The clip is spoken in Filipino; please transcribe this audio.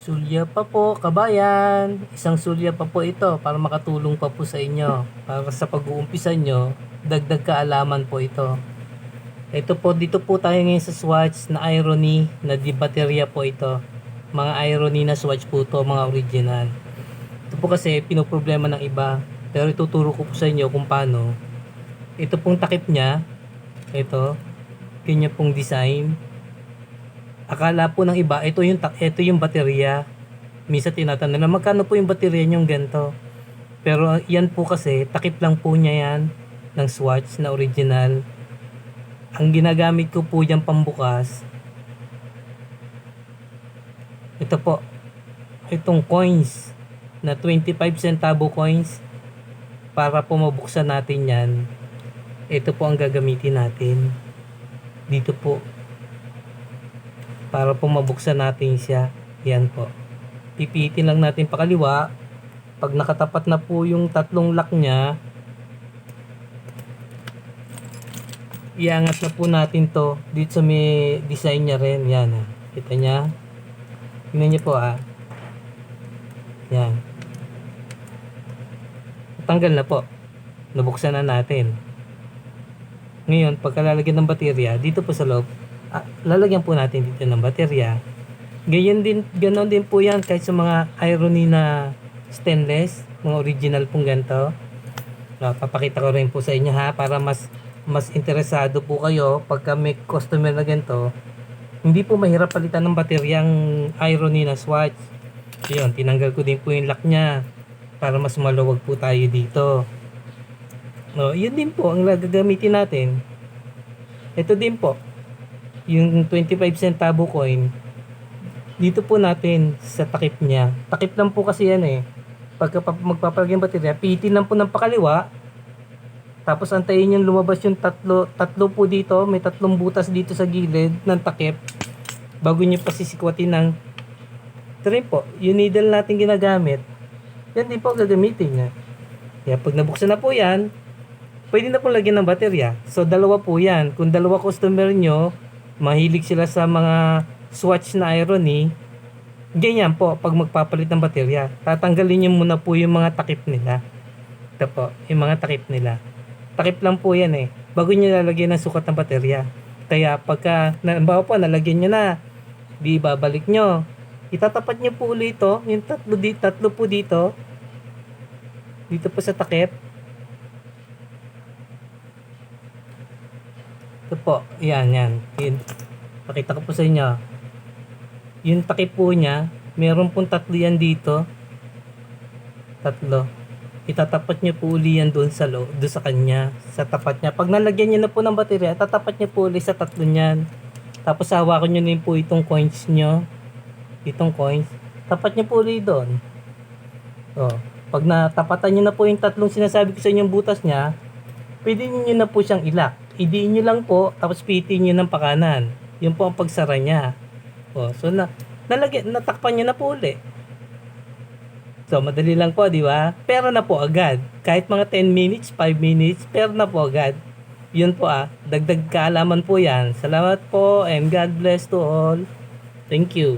Sulya pa po, kabayan. Isang sulya pa po ito para makatulong pa po sa inyo. Para sa pag-uumpisa nyo, dagdag kaalaman po ito. Ito po, dito po tayo ngayon sa swatch na irony na di baterya po ito. Mga irony na swatch po to, mga original. Ito po kasi pinoproblema ng iba. Pero ituturo ko po sa inyo kung paano. Ito pong takip niya. Ito. Kanya pong design. Akala po ng iba, ito yung baterya. Misa tinatanong na magkano po yung baterya nyong ganito. Pero yan po kasi, takip lang po niya yan ng swatch na original. Ang ginagamit ko po dyan pambukas, ito po, itong coins na 25 centavo coins. Para po mabuksan natin yan, ito po ang gagamitin natin. Dito po, para po mabuksan natin siya. Yan po. Pipitin lang natin pakaliwa. Pag nakatapat na po yung tatlong lock niya, iangat na po natin to dito sa may design niya rin. Yan. Kita niya. Tingnan niyo po Yan. Tanggal na po. Nabuksan na natin. Ngayon, pagkalalagyan ng baterya, dito po sa loob, lalagyan po natin dito ng baterya. Ganon din po yan kahit sa mga irony na stainless, mga original pong ganito. Papakita ko rin po sa inyo para mas interesado po kayo pagka may customer na ganito. Hindi po mahirap palitan ng bateryang irony na swatch. Yun, tinanggal ko din po yung lock nya para mas maluwag po tayo dito. Yun din po ang gagamitin natin. Ito din po yung 25 centavo coin. Dito po natin sa takip niya. Takip lang po kasi yan Pagka magpapalagay ng baterya, pihitin lang po ng pakaliwa. Tapos antayin yung lumabas yung tatlo po dito. May tatlong butas dito sa gilid ng takip. Bago nyo pasisikwatin ng ito rin po, yung needle natin ginagamit. Yan din po gagamitin niya. Kaya pag nabuksan na po yan, pwede na po lagyan ng baterya. So dalawa po yan. Kung dalawa customer nyo, mahilig sila sa mga swatch na irony, ganyan po pag magpapalit ng baterya. Tatanggalin nyo muna po yung mga takip nila. Ito po, yung mga takip nila. Takip lang po yan bago nyo lalagyan ng sukat ng baterya. Kaya pagka, nabawa po, nalagyan nyo na, di babalik nyo. Itatapat nyo po ulit ito, yung tatlo po dito. Dito po sa takip. Ito po, yan. Pakita ko po sa inyo. Yung takip po niya, meron pong tatlo yan dito. Tatlo. Itatapat nyo po uli yan doon sa kanya, sa tapat niya. Pag nalagyan nyo na po ng baterya, tatapat nyo po uli sa tatlo niyan. Tapos hawakan nyo din po itong coins nyo. Itong coins. Tapat nyo po uli doon. Pag natapatan nyo na po yung tatlong sinasabi ko sa inyong butas niya, pwede nyo na po siyang ilak. Idiin nyo lang po, tapos pitin nyo ng pakanan. Yun po ang pagsara niya. So natakpan nyo na po uli. So, madali lang po, di ba? Pero na po agad. Kahit mga 10 minutes, 5 minutes, pero na po agad. Yun po dagdag kaalaman po yan. Salamat po and God bless to all. Thank you.